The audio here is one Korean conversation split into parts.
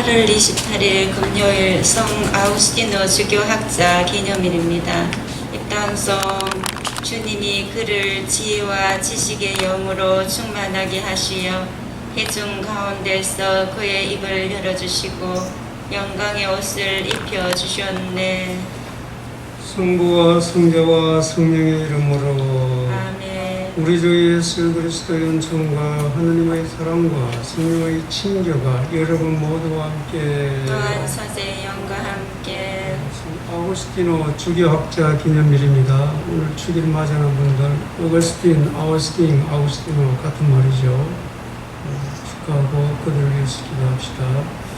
8월 28일 금요일 성 아우구스티노 주교학자 기념일입니다. 입당송 주님이 그를 지혜와 지식의 영으로 충만하게 하시어 회중 가운데서 그의 입을 열어주시고 영광의 옷을 입혀주셨네. 성부와 성자와 성령의 이름으로 아멘. 우리 주 예수 그리스도의 은총과 하느님의 사랑과 성령의 친교가 여러분 모두와 함께 또한 사제의 영과 함께 아우구스티노 주교학자 기념일입니다. 오늘 축일 맞이하는 분들 어거스틴, 아우구스티노 같은 말이죠. 축하하고 그들을 위해서 기도합시다.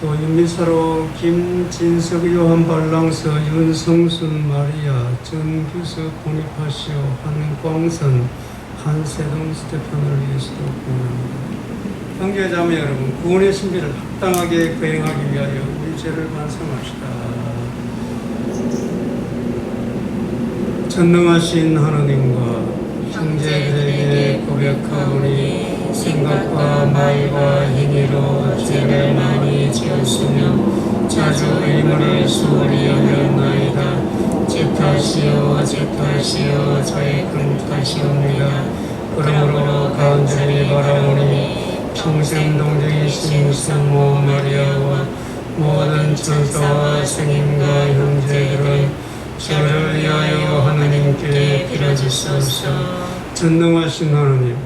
또 윤미사로 김진석, 요한 발랑서, 윤성순 마리아, 정규석 보니파시오, 한광선, 한세동 스테판을 위해서도 구원합니다. 형제자매 여러분, 구원의 신비를 합당하게 거행하기 위하여 우리 죄를 반성합시다. 전능하신 하나님과 형제들에게 고백하오니 생각과 말과 행위로 죄를 많이 지었으며 자주 의문을 소홀히 하였나이다. 제 탓이요 저의 큰 탓이옵니다. 그러므로 간절히 바라오니 평생 동정이신 성모 마리아와 모든 천사와 스님과 형제들은 저를 위하여 하나님께 빌어주소서. 전능하신 하나님,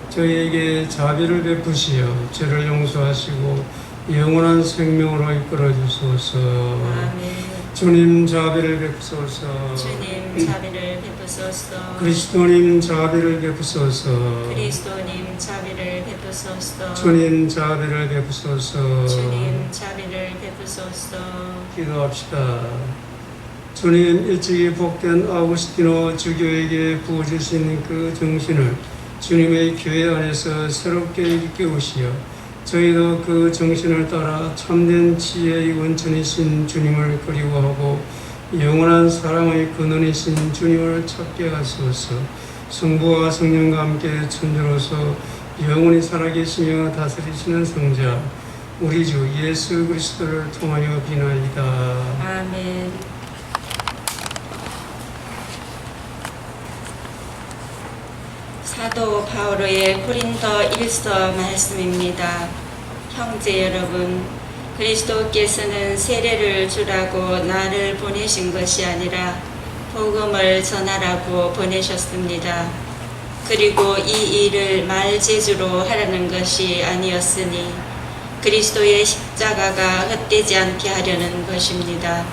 저희에게 자비를 베푸시어 죄를 용서하시고 영원한 생명으로 이끌어 주소서. 아멘. 주님 자비를 베푸소서. 주님 자비를 베푸소서. 그리스도님 자비를 베푸소서. 그리스도님 자비를 베푸소서. 주님 자비를 베푸소서. 주님 자비를 베푸소서. 기도합시다. 주님, 일찍이 복된 아우구스티노 주교에게 부어주신 그 정신을 주님의 교회 안에서 새롭게 일깨우시어 저희도 그 정신을 따라 참된 지혜의 원천이신 주님을 그리워하고 영원한 사랑의 근원이신 주님을 찾게 하소서. 성부와 성령과 함께 천주로서 영원히 살아계시며 다스리시는 성자 우리 주 예수 그리스도를 통하여 비나이다. 아멘. 사도 바오로의 고린도 1서 말씀입니다. 형제 여러분, 그리스도께서는 세례를 주라고 나를 보내신 것이 아니라 복음을 전하라고 보내셨습니다. 그리고 이 일을 말재주로 하라는 것이 아니었으니 그리스도의 십자가가 헛되지 않게 하려는 것입니다.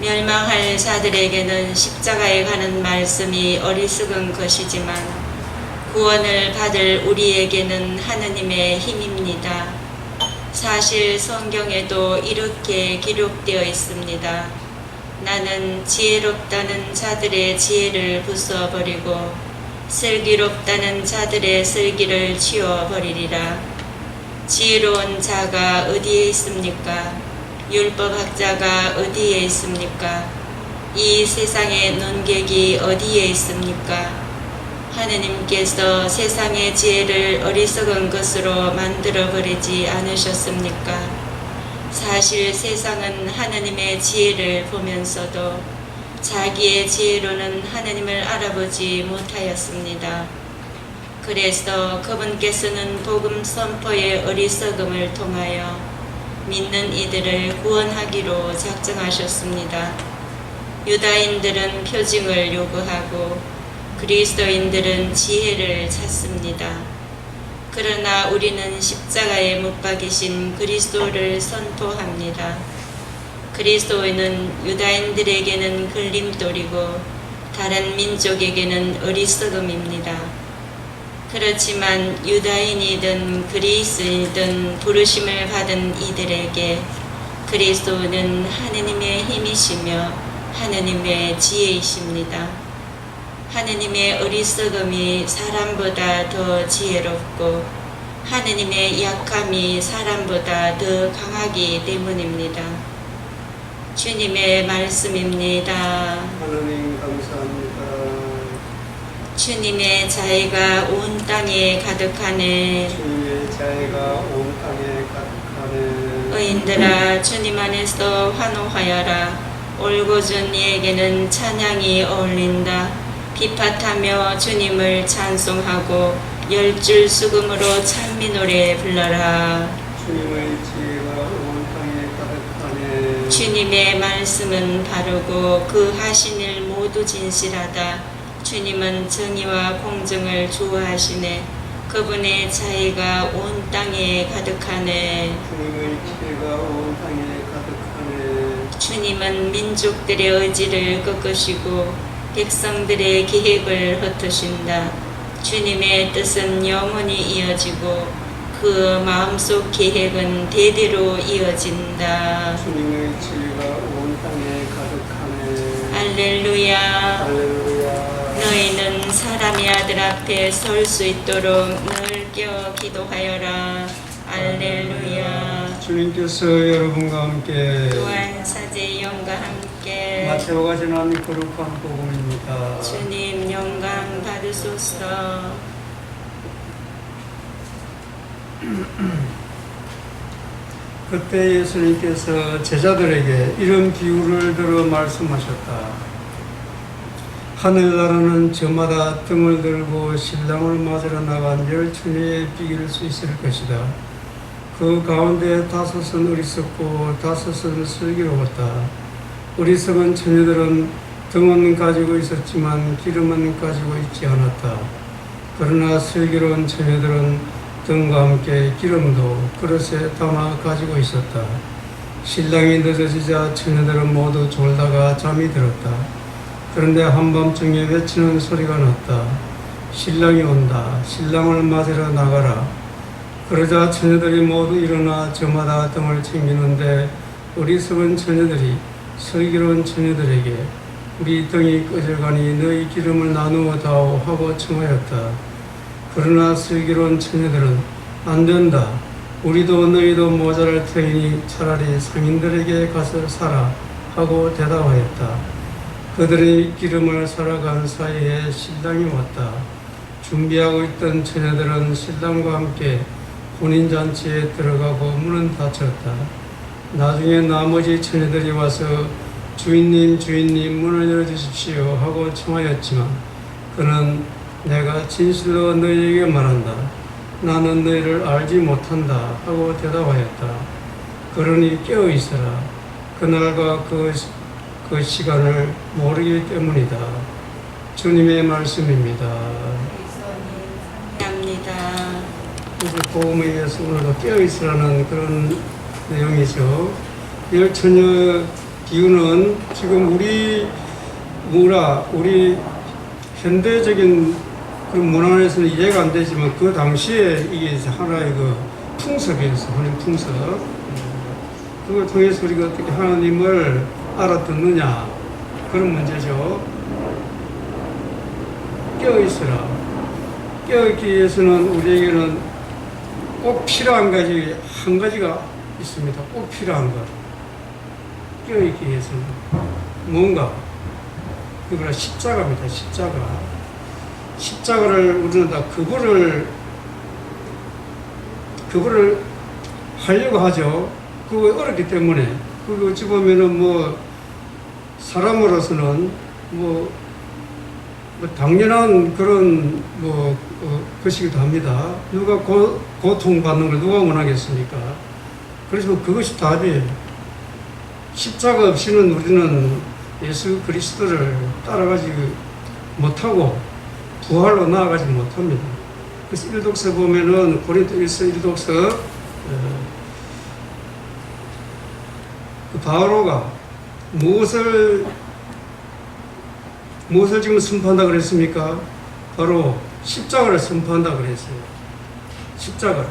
멸망할 자들에게는 십자가에 관한 말씀이 어리석은 것이지만 구원을 받을 우리에게는 하느님의 힘입니다. 사실 성경에도 이렇게 기록되어 있습니다. 나는 지혜롭다는 자들의 지혜를 부숴버리고 슬기롭다는 자들의 슬기를 치워버리리라. 지혜로운 자가 어디에 있습니까? 율법학자가 어디에 있습니까? 이 세상의 논객이 어디에 있습니까? 하느님께서 세상의 지혜를 어리석은 것으로 만들어버리지 않으셨습니까? 사실 세상은 하느님의 지혜를 보면서도 자기의 지혜로는 하느님을 알아보지 못하였습니다. 그래서 그분께서는 복음 선포의 어리석음을 통하여 믿는 이들을 구원하기로 작정하셨습니다. 유다인들은 표징을 요구하고 그리스도인들은 지혜를 찾습니다. 그러나 우리는 십자가에 못 박이신 그리스도를 선포합니다. 그리스도는 유다인들에게는 걸림돌이고 다른 민족에게는 어리석음입니다. 그렇지만 유다인이든 그리스인이든 부르심을 받은 이들에게 그리스도는 하느님의 힘이시며 하느님의 지혜이십니다. 하느님의 어리석음이 사람보다 더 지혜롭고 하느님의 약함이 사람보다 더 강하기 때문입니다. 주님의 말씀입니다. 하나님 감사합니다. 주님의 자애가 온 땅에 가득하네. 주님의 자애가 온 땅에 가득하네. 의인들아 주님 안에서 환호하여라. 올고준 이에게는 찬양이 어울린다. 비파타며 주님을 찬송하고 열줄 수금으로 찬미 노래 불러라. 주님의 지혜가 온 땅에 가득하네. 주님의 말씀은 바르고 그 하신 일 모두 진실하다. 주님은 정의와 공정을 좋아하시네. 그분의 자애가 온 땅에 가득하네. 주님의 지혜가 온 땅에 가득하네. 주님은 민족들의 의지를 꺾으시고 백성들의 계획을 흩으신다. 주님의 뜻은 영원히 이어지고 그 마음속 계획은 대대로 이어진다. 주님의 지혜가 온 땅에 가득하네. 할렐루야. 할렐루야. 너희는 사람의 아들 앞에 설 수 있도록 늘 깨어 기도하여라. 할렐루야. 주님께서 여러분과 함께 또한 사제 영과 함께 마태오가 전한 거룩한 복음입니다. 주님 영광 받으소서. 그때 예수님께서 제자들에게 이런 비유를 들어 말씀하셨다. 하늘나라는 저마다 등을 들고 신랑을 맞으러 나간 10처녀에 비길 수 있을 것이다. 그 가운데 5은 어리석고 5은 슬기로웠다. 어리석은 처녀들은 등은 가지고 있었지만 기름은 가지고 있지 않았다. 그러나 슬기로운 처녀들은 등과 함께 기름도 그릇에 담아 가지고 있었다. 신랑이 늦어지자 처녀들은 모두 졸다가 잠이 들었다. 그런데 한밤중에 외치는 소리가 났다. 신랑이 온다. 신랑을 맞으러 나가라. 그러자 처녀들이 모두 일어나 저마다 등을 챙기는데 어리석은 처녀들이 슬기로운 처녀들에게 우리 등이 꺼져가니 너희 기름을 나누어 다오 하고 청하였다. 그러나 슬기로운 처녀들은 안 된다. 우리도 너희도 모자랄 터이니 차라리 상인들에게 가서 사라 하고 대답하였다. 그들의 기름을 사러간 사이에 신랑이 왔다. 준비하고 있던 처녀들은 신랑과 함께 혼인잔치에 들어가고 문은 닫혔다. 나중에 나머지 처녀들이 와서 주인님 주인님 문을 열어주십시오 하고 청하였지만 그는 내가 진실로 너희에게 말한다. 나는 너희를 알지 못한다 하고 대답하였다. 그러니 깨어있어라. 그날과 그 시간을 모르기 때문이다. 주님의 말씀입니다. 감사합니다. 그래서 복음에 의해서 오늘도 깨어있으라는 그런 내용이죠. 10처녀 비유는 지금 우리 현대적인 그 문화에서는 이해가 안 되지만 그 당시에 이게 하나의 그 풍습이었어. 하나님 풍습. 그걸 통해서 우리가 어떻게 하나님을 알아듣느냐 그런 문제죠. 깨어있으라. 깨어있기 위해서는 우리에게는 꼭 필요한 한 가지가 있습니다. 꼭 필요한 것. 깨어있기 위해서는 뭔가 그거는 십자가입니다. 십자가를 우리는 다 그거를 하려고 하죠. 그거 어렵기 때문에 그거 어찌 보면은 사람으로서는 당연한 그런 것이기도 합니다. 누가 고통받는 걸 누가 원하겠습니까? 그래서 그것이 답이에요. 십자가 없이는 우리는 예수 그리스도를 따라가지 못하고 부활로 나아가지 못합니다. 그래서 일독서 보면은 고린도일서 일독서 바오로가 무엇을 지금 선포한다 그랬습니까? 바로 십자가를 선포한다 그랬어요. 십자가를.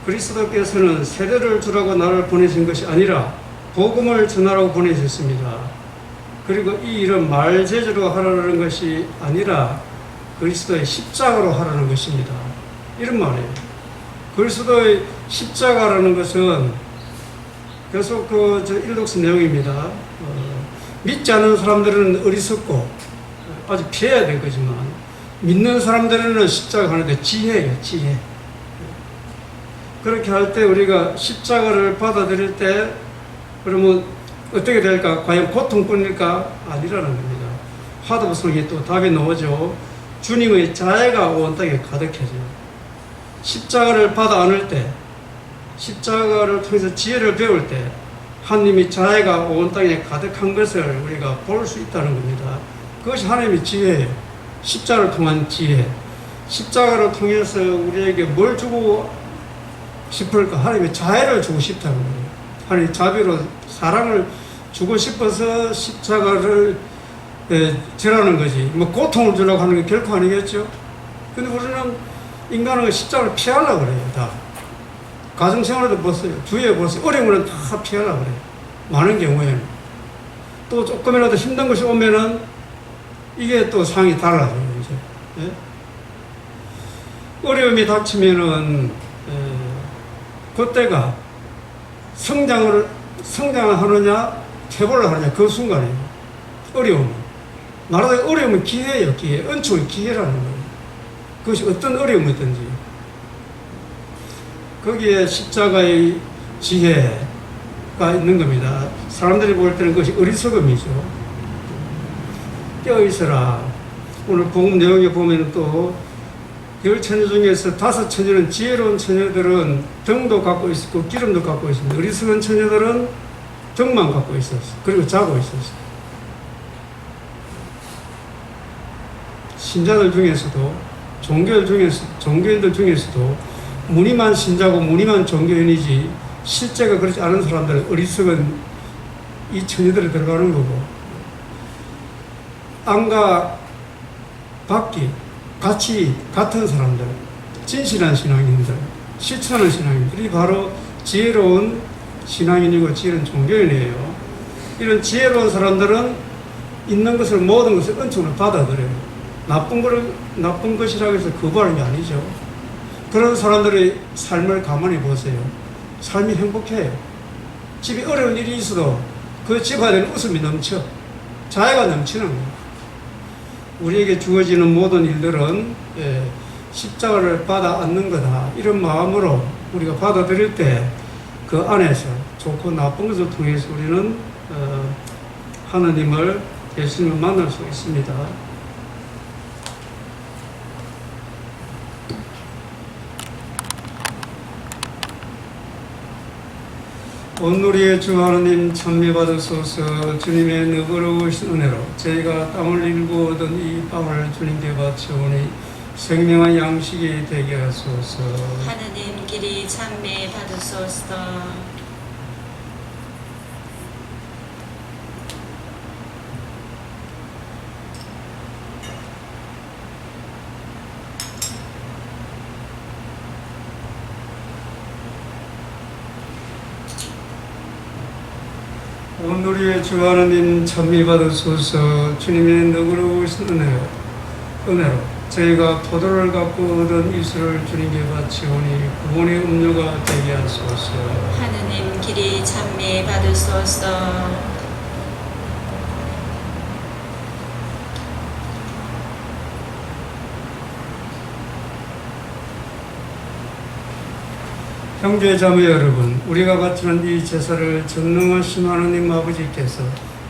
그리스도께서는 세례를 주라고 나를 보내신 것이 아니라 복음을 전하라고 보내셨습니다. 그리고 이 일은 말제주로 하라는 것이 아니라 그리스도의 십자가로 하라는 것입니다. 이런 말이에요. 그리스도의 십자가라는 것은 계속 일독서 내용입니다. 믿지 않는 사람들은 어리석고 아주 피해야 될 거지만 믿는 사람들에는 십자가 하는데 지혜예요, 지혜. 그렇게 할 때 우리가 십자가를 받아들일 때 그러면 어떻게 될까? 과연 고통뿐일까? 아니라는 겁니다. 화두성이 또 답이 나오죠. 주님의 자애가 온 땅에 가득해져요. 십자가를 받아 안을 때, 십자가를 통해서 지혜를 배울 때 하나님의 자애가 온 땅에 가득한 것을 우리가 볼 수 있다는 겁니다. 그것이 하나님의 지혜예요. 십자가를 통한 지혜. 십자가를 통해서 우리에게 뭘 주고 싶을까? 하나님의 자애를 주고 싶다는 거예요. 하나님의 자비로 사랑을 주고 싶어서 십자가를 지라는 거지. 뭐 고통을 주려고 하는 게 결코 아니겠죠. 근데 우리는 인간은 십자가를 피하려고 그래요. 다. 가정생활에도 보세요. 주위에 보세요. 어려운 건 다 피하려고 그래요. 많은 경우에는. 또 조금이라도 힘든 것이 오면은 이게 또 상황이 달라져요. 이제. 예? 어려움이 닥치면은 그때가 성장을 하느냐 퇴보를 하느냐 그 순간이에요. 어려움. 나라의 어려움은 기회예요. 기회. 은총의 기회라는 거예요. 그것이 어떤 어려움이든지 거기에 십자가의 지혜가 있는 겁니다. 사람들이 볼 때는 그것이 어리석음이죠. 깨어있어라. 오늘 복음 내용에 보면 또 10처녀 중에서 5처녀는 지혜로운 처녀들은 등도 갖고 있었고 기름도 갖고 있습니다. 어리석은 처녀들은 등만 갖고 있었어. 그리고 자고 있었어. 신자들 중에서도 종교인들 중에서도 무늬만 신자고 무늬만 종교인이지 실제가 그렇지 않은 사람들은 어리석은 이 처녀들이 들어가는 거고 안과 밖이 같은 사람들, 진실한 신앙인들, 실천하는 신앙인들이 바로 지혜로운 신앙인이고 지혜로운 종교인이에요. 이런 지혜로운 사람들은 있는 것을 모든 것을 은총을 받아들여요. 나쁜 것이라고 해서 거부하는 게 아니죠. 그런 사람들의 삶을 가만히 보세요. 삶이 행복해요. 집에 어려운 일이 있어도 그 집 안에는 웃음이 넘쳐. 자애가 넘치는 거예요. 우리에게 주어지는 모든 일들은 십자가를 받아 안는 거다. 이런 마음으로 우리가 받아들일 때 그 안에서 좋고 나쁜 것을 통해서 우리는 하나님을, 예수님을 만날 수 있습니다. 온누리의 주 하나님 찬미받으소서. 주님의 너그러우신 은혜로 저희가 땀을 흘리고 얻은 이 빵을 주님께 바치오니 생명한 양식이 되게 하소서. 하느님 길이 찬미 받으소서. 온누리의 주 하나님 찬미받으소서. 주님의 너그러우신 은혜로 저희가 포도를 갖고 얻은 이슬을 주님께 바치오니 구원의 음료가 되게 하소서. 하느님 길이 찬미 받으소서. 형제 자매 여러분, 우리가 바치는 이 제사를 전능하신 하나님 아버지께서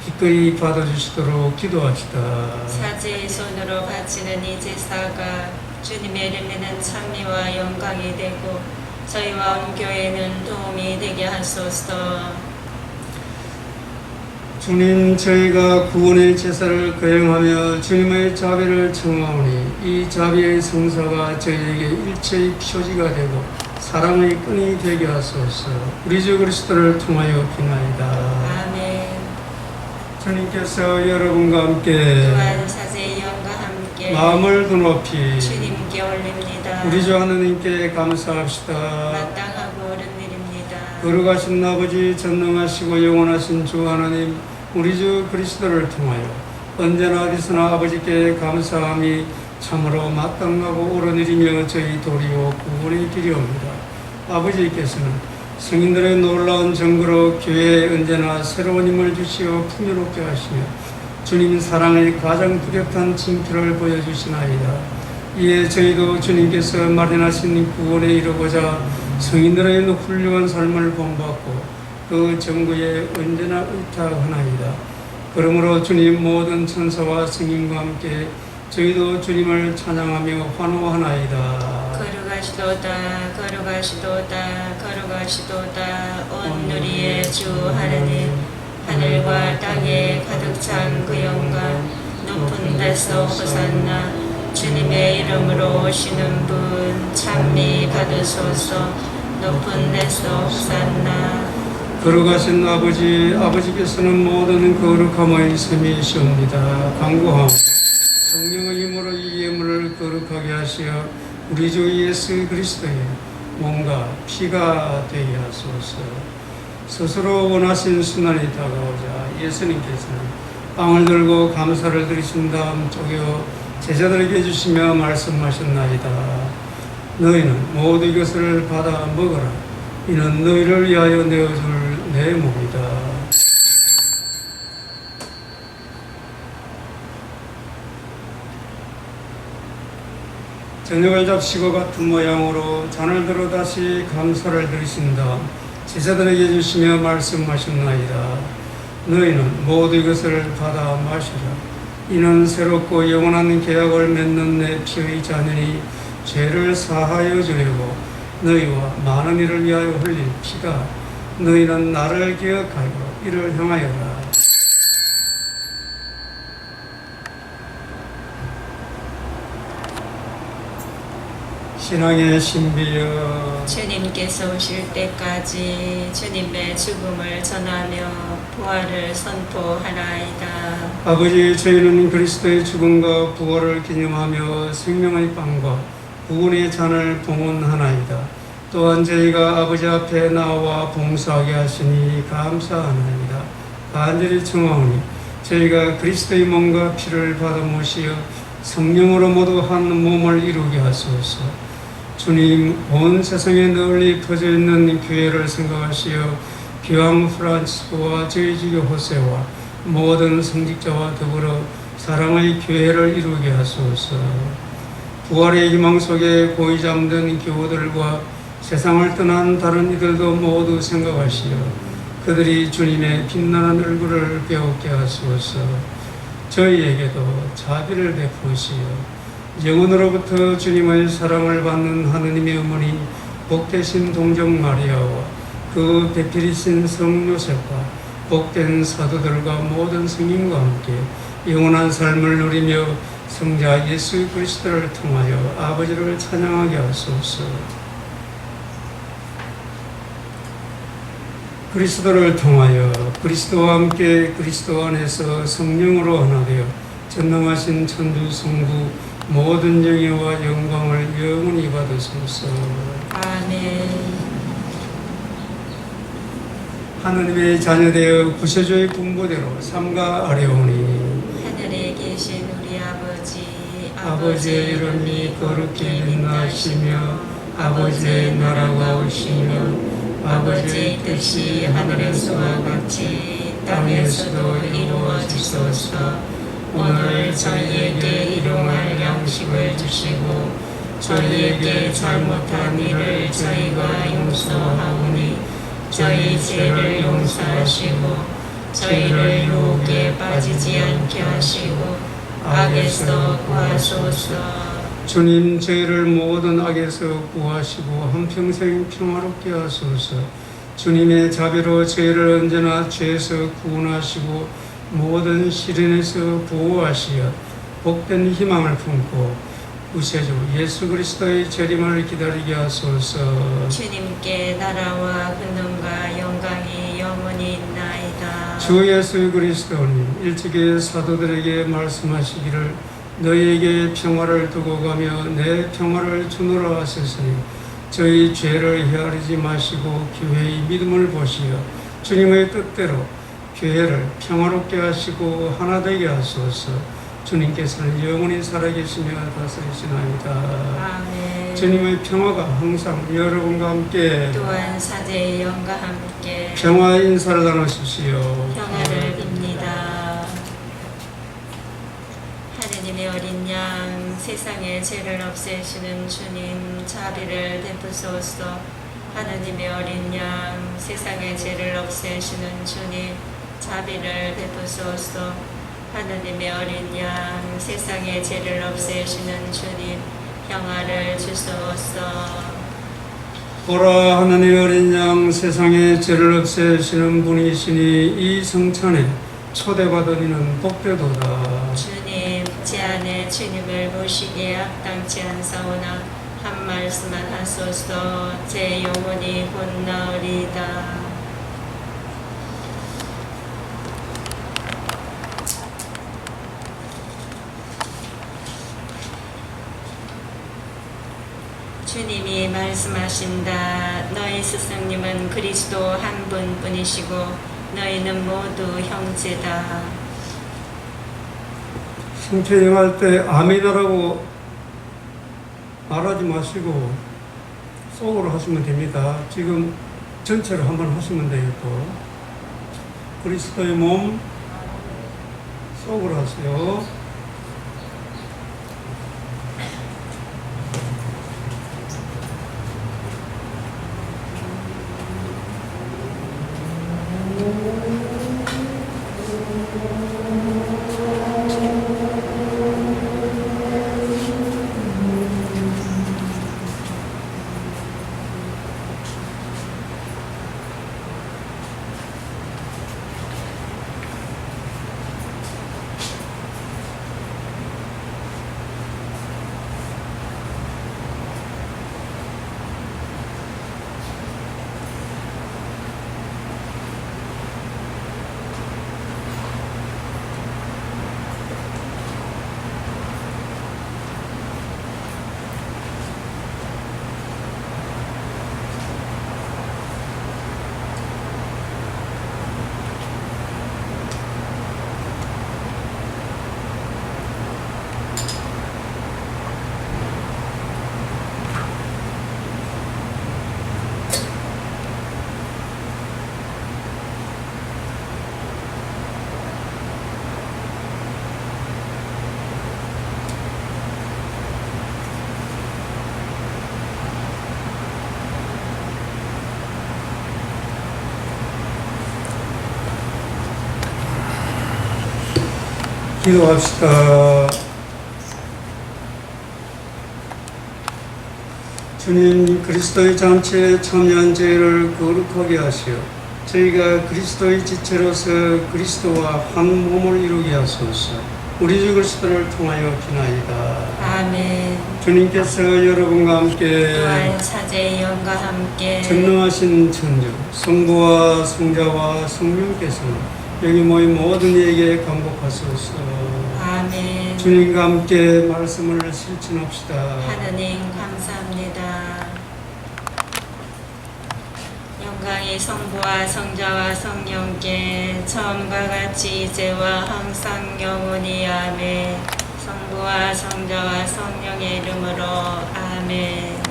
기꺼이 받아주시도록 기도합시다. 사제의 손으로 바치는 이 제사가 주님의 이름에는 찬미와 영광이 되고 저희와 온 교회는 도움이 되게 하소서. 주님, 저희가 구원의 제사를 거행하며 주님의 자비를 청하오니 이 자비의 성사가 저희에게 일체의 표지가 되고 사랑의 끈이 되게 하소서. 우리 주 그리스도를 통하여 비나이다. 아멘. 주님께서 여러분과 함께 또한 사제의 영과 함께 마음을 더 높이 주님께 올립니다. 우리 주 하나님께 감사합시다. 마땅하고 옳은 일입니다. 거룩하신 아버지, 전능하시고 영원하신 주 하나님, 우리 주 그리스도를 통하여 언제나 어디서나 아버지께 감사함이 참으로 마땅하고 옳은 일이며 저희 도리요 구원의 길이옵니다. 아버지께서는 성인들의 놀라운 정거로 교회에 언제나 새로운 힘을 주시어 풍요롭게 하시며 주님 사랑의 가장 뚜렷한 징표를 보여주시나이다. 이에 저희도 주님께서 마련하신 구원에 이르고자 성인들의 훌륭한 삶을 본받고 그 정부에 언제나 의탁하나이다. 그러므로 주님 모든 천사와 성인과 함께 저희도 주님을 찬양하며 환호하나이다. 거룩하시도다 거룩하시도다 거룩하시도다 온 우리의 주 하느님 하늘과 땅에 가득 찬 그 영광 높은 데서 호산나 주님의 이름으로 오시는 분 찬미 받으소서 높은 데서 호산나 거룩하신 아버지께서는 모든 거룩함의 셈이시옵니다. 간구하오 성령의 힘으로 이 예물을 거룩하게 하시어 우리 주 예수 그리스도의 몸과 피가 되게 하소서. 스스로 원하신 순환이 다가오자 예수님께서는 빵을 들고 감사를 드리신 다음 쪼개어 제자들에게 주시며 말씀하셨나이다. 너희는 모두 이것을 받아 먹어라. 이는 너희를 위하여 내어줄 내 몸이다. 저녁을 잡시고 같은 모양으로 잔을 들어 다시 감사를 드리신 다음 제자들에게 주시며 말씀하셨나이다. 너희는 모두 이것을 받아 마시라. 이는 새롭고 영원한 계약을 맺는 내 피의 잔이니 죄를 사하여 주려고 너희와 많은 이를 위하여 흘릴 피가 너희는 나를 기억하여 이를 행하여라. 신앙의 신비여 주님께서 오실 때까지 주님의 죽음을 전하며 부활을 선포하나이다. 아버지, 저희는 그리스도의 죽음과 부활을 기념하며 생명의 빵과 구원의 잔을 봉헌하나이다. 또한 저희가 아버지 앞에 나와 봉사하게 하시니 감사하나이다. 간절히 청하오니 저희가 그리스도의 몸과 피를 받아 모시어 성령으로 모두 한 몸을 이루게 하소서. 주님, 온 세상에 널리 퍼져 있는 교회를 생각하시어 교황 프란치스코와 저희 주교 호세와 모든 성직자와 더불어 사랑의 교회를 이루게 하소서. 부활의 희망 속에 고이 잠든 교우들과 세상을 떠난 다른 이들도 모두 생각하시어 그들이 주님의 빛나는 얼굴을 배우게 하소서. 저희에게도 자비를 베푸시어 영원으로부터 주님의 사랑을 받는 하느님의 어머니 복되신 동정 마리아와 그 배필이신 성 요셉과 복된 사도들과 모든 성인과 함께 영원한 삶을 누리며 성자 예수 그리스도를 통하여 아버지를 찬양하게 하소서. 그리스도를 통하여 그리스도와 함께 그리스도 안에서 성령으로 하나 되어 전능하신 천주 성부 모든 영예와 영광을 영원히 받으소서. 아멘. 하느님의 자녀되어 구세주의 분부대로 삼가 아뢰오니 하늘에 계신 우리 아버지의 이름이 거룩히 빛나시며 아버지의 나라가 오시며 아버지의 뜻이 하늘에서와 같이 땅에서도 이루어지소서. 오늘 저희에게 일용할 양식을 주시고 저희에게 잘못한 일을 저희가 용서하오니 저희 죄를 용서하시고 저희를 유혹에 빠지지 않게 하시고 악에서 구하소서. 주님, 저희를 모든 악에서 구하시고 한평생 평화롭게 하소서. 주님의 자비로 저희를 언제나 죄에서 구원하시고 모든 시련에서 보호하시어 복된 희망을 품고 구세주 예수 그리스도의 재림을 기다리게 하소서. 주님께 나라와 권능과 영광이 영원히 있나이다. 주 예수 그리스도님, 일찍이 사도들에게 말씀하시기를 너희에게 평화를 두고 가며 내 평화를 주노라 하셨으니 저희 죄를 헤아리지 마시고 교회의 믿음을 보시어 주님의 뜻대로 교회를 평화롭게 하시고 하나 되게 하소서. 주님께서는 영원히 살아계시며 다스리시나이다. 아멘. 주님의 평화가 항상 여러분과 함께 또한 사제의 영과 함께 평화의 인사를 나누십시오. 평화를 빕니다. 하느님의 어린 양 세상의 죄를 없애시는 주님 자비를 베푸소서. 하느님의 어린 양 세상의 죄를 없애시는 주님 자비를 베푸소서. 하느님의 어린 양 세상의 죄를 없애시는 주님 평화를 주소서. 보라, 하나님의 어린 양 세상의 죄를 없애시는 분이시니 이 성찬에 초대받은 이는 복되도다. 주님, 제 안에 주님을 모시기에 합당치 않사오나 한 말씀만 하소서. 제 영혼이 곧 나으리이다. 주님이 말씀하신다. 너희 스승님은 그리스도 한 분뿐이시고 너희는 모두 형제다. 성찬행할 때 아멘이라고 말하지 마시고 속으로 하시면 됩니다. 지금 전체로 한번 하시면 돼요. 또 그리스도의 몸 속으로 하세요. 기도합시다. 주님, 그리스도의 잔치에 참여한 저희를 거룩하게 하시어 저희가 그리스도의 지체로서 그리스도와 한 몸을 이루게 하소서. 우리 주 그리스도를 통하여 기나이다. 아멘. 주님께서 여러분과 함께 또한 사제의 영과 함께 전능하신 천주 성부와 성자와 성령께서 여기 모인 모든 이에게 감복하소서. 아멘. 주님과 함께 말씀을 실천합시다. 하느님 감사합니다. 영광이 성부와 성자와 성령께 처음과 같이 이제와 항상 영원히 아멘. 성부와 성자와 성령의 이름으로 아멘.